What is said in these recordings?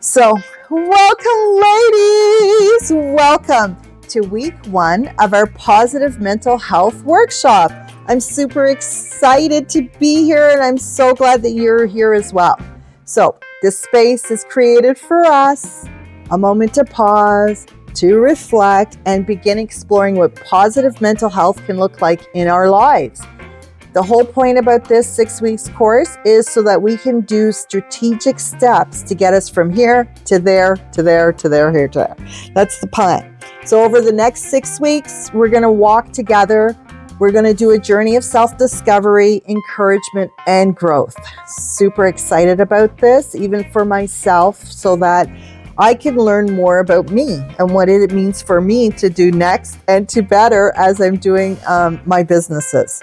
So, welcome, ladies! Welcome to week 1 of our positive mental health workshop. I'm super excited to be here, and I'm so glad that you're here as well. So, this space is created for us, a moment to pause, to reflect, and begin exploring what positive mental health can look like in our lives. The whole point about this 6 weeks course is so that we can do strategic steps to get us from here to there, to there, to there, here to there. That's the plan. So over the next 6 weeks, we're going to walk together. We're going to do a journey of self-discovery, encouragement, and growth. Super excited about this, even for myself, so that I can learn more about me and what it means for me to do next and to better as I'm doing my businesses.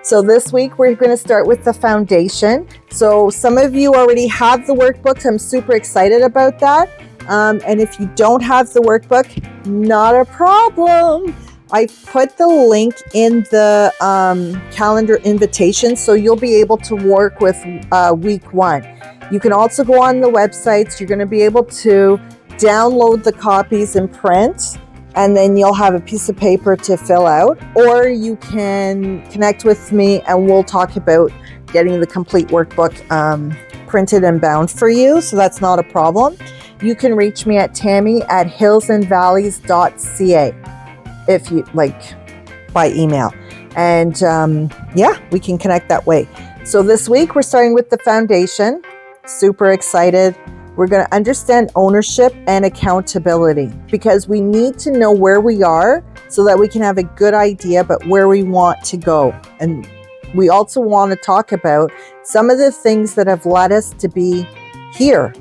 So this week we're going to start with the foundation. So some of you already have the workbook. I'm super excited about that. And if you don't have the workbook, not a problem. I put the link in the calendar invitation, so you'll be able to work with week 1. You can also go on the websites. You're going to be able to download the copies in print, and then you'll have a piece of paper to fill out, or you can connect with me and we'll talk about getting the complete workbook printed and bound for you. So that's not a problem. You can reach me at Tammy at hillsandvalleys.ca if you like, by email. And we can connect that way. So this week we're starting with the foundation. Super excited. We're going to understand ownership and accountability, because we need to know where we are so that we can have a good idea about where we want to go. And we also want to talk about some of the things that have led us to be here,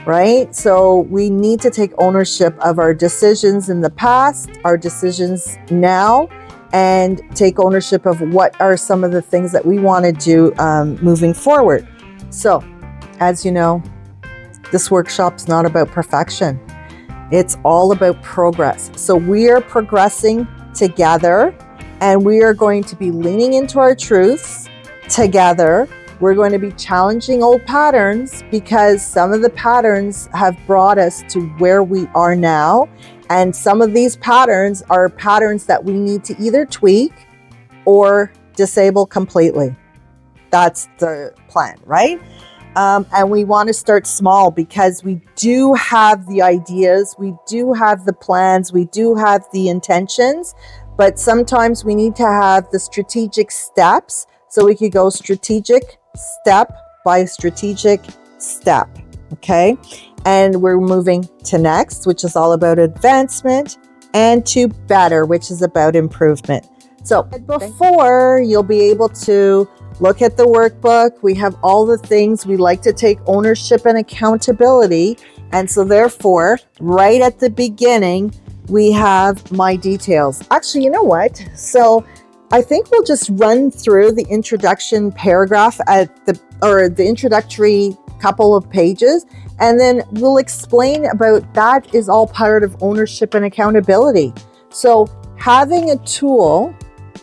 right? So we need to take ownership of our decisions in the past, our decisions now, and take ownership of what are some of the things that we want to do moving forward. So, as you know, this workshop's not about perfection. It's all about progress. So we are progressing together, and we are going to be leaning into our truths together. We're going to be challenging old patterns, because some of the patterns have brought us to where we are now. And some of these patterns are patterns that we need to either tweak or disable completely. That's the plan, right? And we want to start small, because we do have the ideas, we do have the plans, we do have the intentions, but sometimes we need to have the strategic steps, so we could go strategic step by strategic step, okay? And we're moving to next, which is all about advancement, and to better, which is about improvement. So before, you'll be able to look at the workbook. We have all the things. We like to take ownership and accountability. And so therefore, right at the beginning, we have my details. Actually, you know what? So I think we'll just run through the introduction paragraph the introductory couple of pages, and then we'll explain about that is all part of ownership and accountability. So having a tool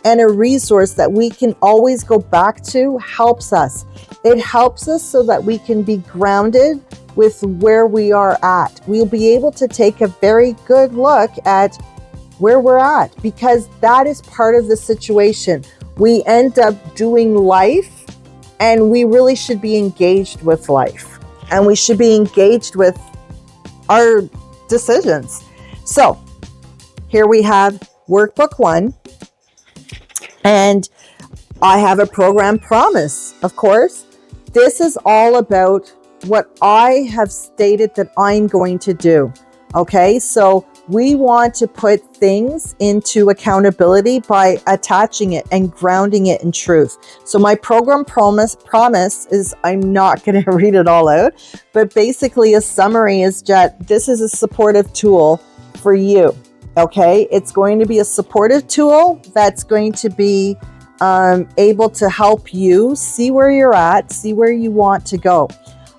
and a resource that we can always go back to helps us. It helps us so that we can be grounded with where we are at. We'll be able to take a very good look at where we're at, because that is part of the situation. We end up doing life, and we really should be engaged with life, and we should be engaged with our decisions. So here we have workbook 1. And I have a program promise, of course. This is all about what I have stated that I'm going to do. Okay, so we want to put things into accountability by attaching it and grounding it in truth. So my program promise is, I'm not going to read it all out, but basically a summary is that this is a supportive tool for you. Okay, it's going to be a supportive tool that's going to be able to help you see where you're at, see where you want to go.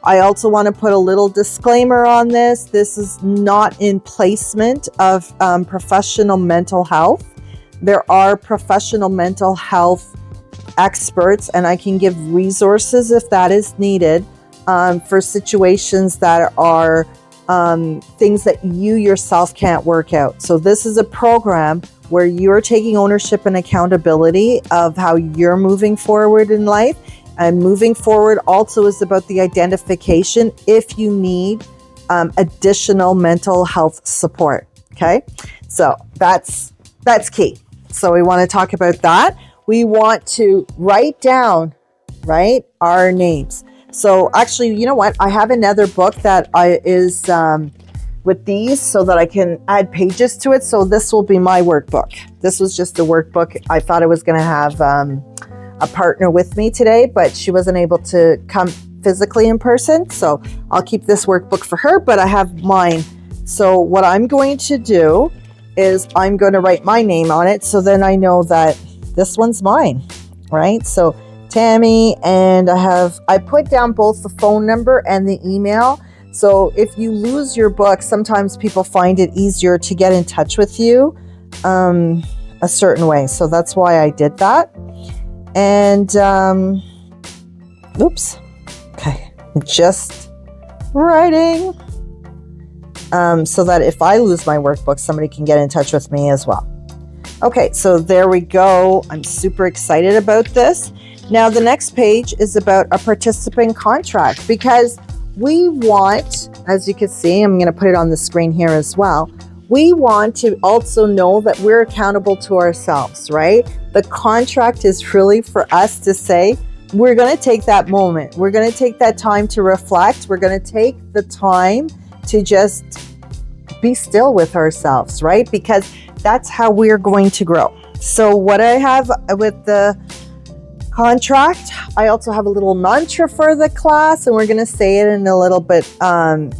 I also want to put a little disclaimer on this. This is not in placement of professional mental health. There are professional mental health experts, and I can give resources if that is needed. for situations that are things that you yourself can't work out. So this is a program where you're taking ownership and accountability of how you're moving forward in life. And moving forward also is about the identification if you need additional mental health support. Okay, so that's key. So we want to talk about that. We want to write down, right, our names. So actually, you know what? I have another book that is with these so that I can add pages to it. So this will be my workbook. This was just a workbook. I thought I was going to have a partner with me today, but she wasn't able to come physically in person. So I'll keep this workbook for her, but I have mine. So what I'm going to do is I'm going to write my name on it. So then I know that this one's mine, right? So Tammy, and I put down both the phone number and the email. So if you lose your book, sometimes people find it easier to get in touch with you a certain way. So that's why I did that. And, oops. Okay. Just writing so that if I lose my workbook, somebody can get in touch with me as well. Okay. So there we go. I'm super excited about this. Now, the next page is about a participant contract because we want, as you can see, I'm going to put it on the screen here as well. We want to also know that we're accountable to ourselves, right? The contract is really for us to say, we're going to take that moment. We're going to take that time to reflect. We're going to take the time to just be still with ourselves, right? Because that's how we're going to grow. So what I have with the contract, I also have a little mantra for the class, and we're going to say it in a little bit, and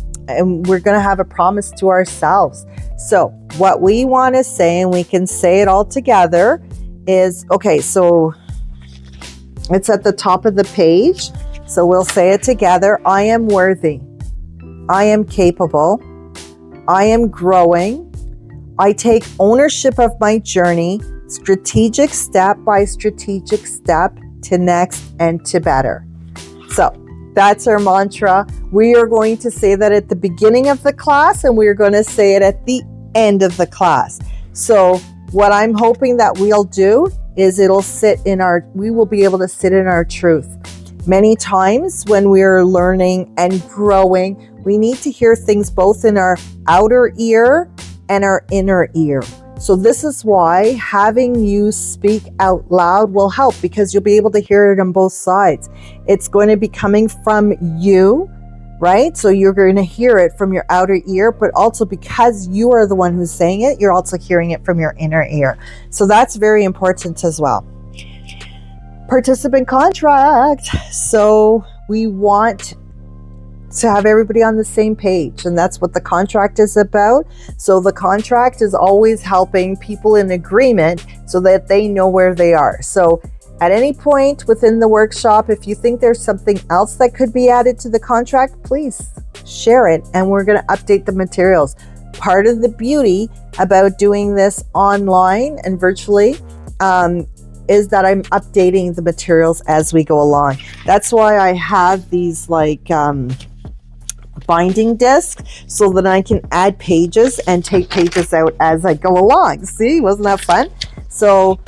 we're going to have a promise to ourselves. So what we want to say, and we can say it all together, is, okay, so it's at the top of the page. So we'll say it together. I am worthy. I am capable. I am growing. I take ownership of my journey, strategic step by strategic step to next and to better. So that's our mantra. We are going to say that at the beginning of the class, and we are going to say it at the end of the class. So what I'm hoping that we'll do is we will be able to sit in our truth. Many times when we're learning and growing, we need to hear things both in our outer ear and our inner ear. So this is why having you speak out loud will help, because you'll be able to hear it on both sides. It's going to be coming from you, right? So you're going to hear it from your outer ear, but also because you are the one who's saying it, you're also hearing it from your inner ear. So that's very important as well. Participant contract. So we want to have everybody on the same page, and that's what the contract is about. So the contract is always helping people in agreement so that they know where they are. So at any point within the workshop, if you think there's something else that could be added to the contract, please share it, and we're going to update the materials. Part of the beauty about doing this online and virtually is that I'm updating the materials as we go along. That's why I have these binding disc, so that I can add pages and take pages out as I go along. See, wasn't that fun? So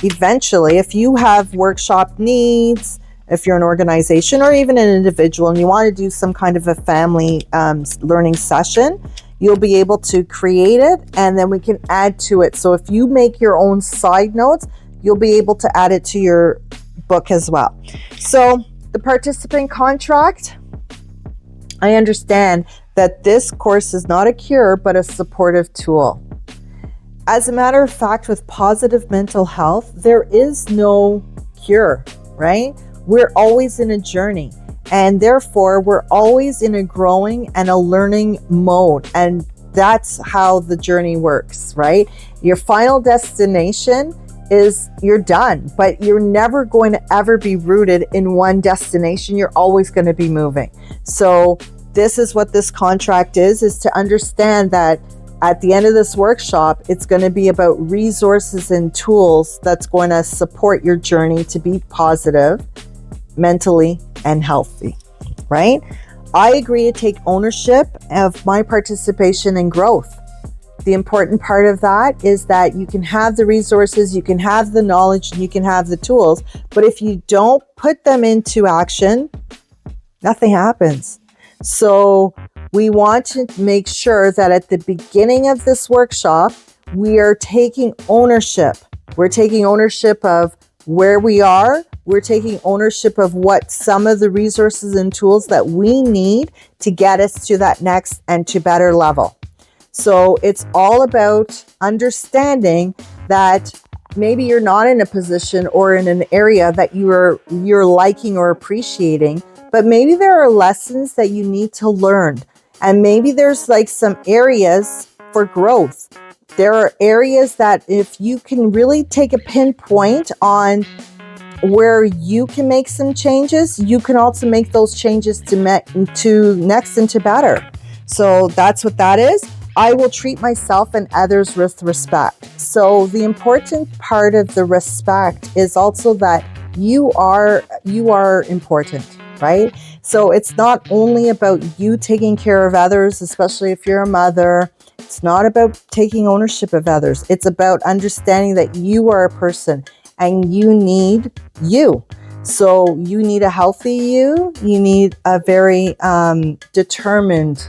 eventually, if you have workshop needs, if you're an organization or even an individual and you want to do some kind of a family learning session, you'll be able to create it, and then we can add to it. So if you make your own side notes, you'll be able to add it to your book as well. So the participant contract, I understand that this course is not a cure, but a supportive tool. As a matter of fact, with positive mental health, there is no cure, right? We're always in a journey, and therefore we're always in a growing and a learning mode. And that's how the journey works, right? Your final destination is you're done, but you're never going to ever be rooted in one destination. You're always going to be moving. So this is what this contract is to understand that at the end of this workshop, it's going to be about resources and tools that's going to support your journey to be positive mentally, and healthy, right? I agree to take ownership of my participation in growth. The important part of that is that you can have the resources, you can have the knowledge, and you can have the tools, but if you don't put them into action, nothing happens. So we want to make sure that at the beginning of this workshop, we are taking ownership. We're taking ownership of where we are. We're taking ownership of what some of the resources and tools that we need to get us to that next and to better level. So it's all about understanding that maybe you're not in a position or in an area that you're liking or appreciating, but maybe there are lessons that you need to learn. And maybe there's like some areas for growth. There are areas that if you can really take a pinpoint on where you can make some changes, you can also make those changes to next and to better. So that's what that is. I will treat myself and others with respect. So the important part of the respect is also that you are important, right? So it's not only about you taking care of others, especially if you're a mother. It's not about taking ownership of others. It's about understanding that you are a person and you need you. So you need a healthy you. You need a very determined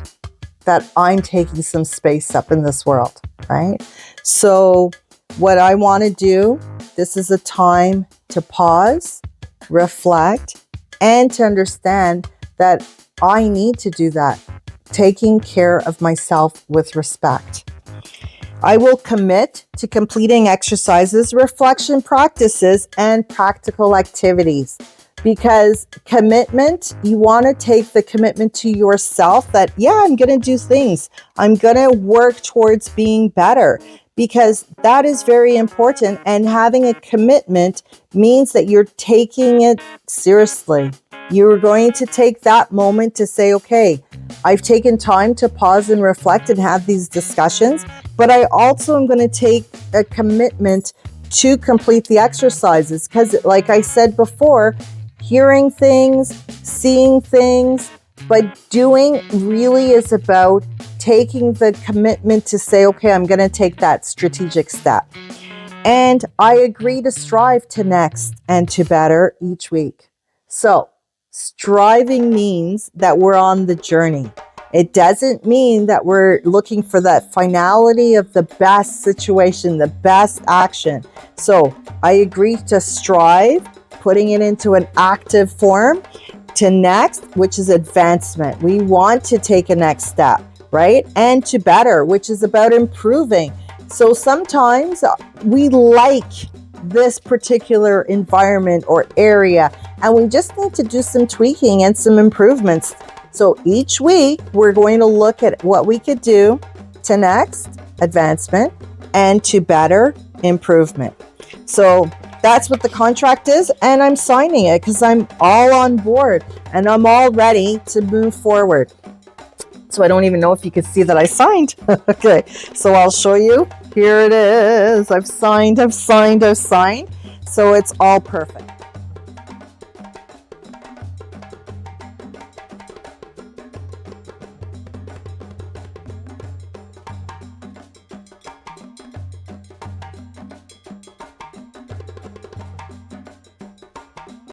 that I'm taking some space up in this world, right? So what I want to do, this is a time to pause, reflect, and to understand that I need to do that, taking care of myself with respect. I will commit to completing exercises, reflection practices, and practical activities. Because commitment, you want to take the commitment to yourself that, yeah, I'm going to do things. I'm going to work towards being better, because that is very important. And having a commitment means that you're taking it seriously. You're going to take that moment to say, okay, I've taken time to pause and reflect and have these discussions, but I also am going to take a commitment to complete the exercises. Because like I said before, hearing things, seeing things, but doing really is about taking the commitment to say, okay, I'm going to take that strategic step. And I agree to strive to next and to better each week. So striving means that we're on the journey. It doesn't mean that we're looking for that finality of the best situation, the best action. So I agree to strive, putting it into an active form, to next, which is advancement. We want to take a next step, right? And to better, which is about improving. So sometimes we like this particular environment or area, and we just need to do some tweaking and some improvements. So each week, we're going to look at what we could do to next, advancement, and to better, improvement. So that's what the contract is, and I'm signing it because I'm all on board and I'm all ready to move forward. So I don't even know if you can see that I signed. Okay, so I'll show you. Here it is. I've signed. So it's all perfect.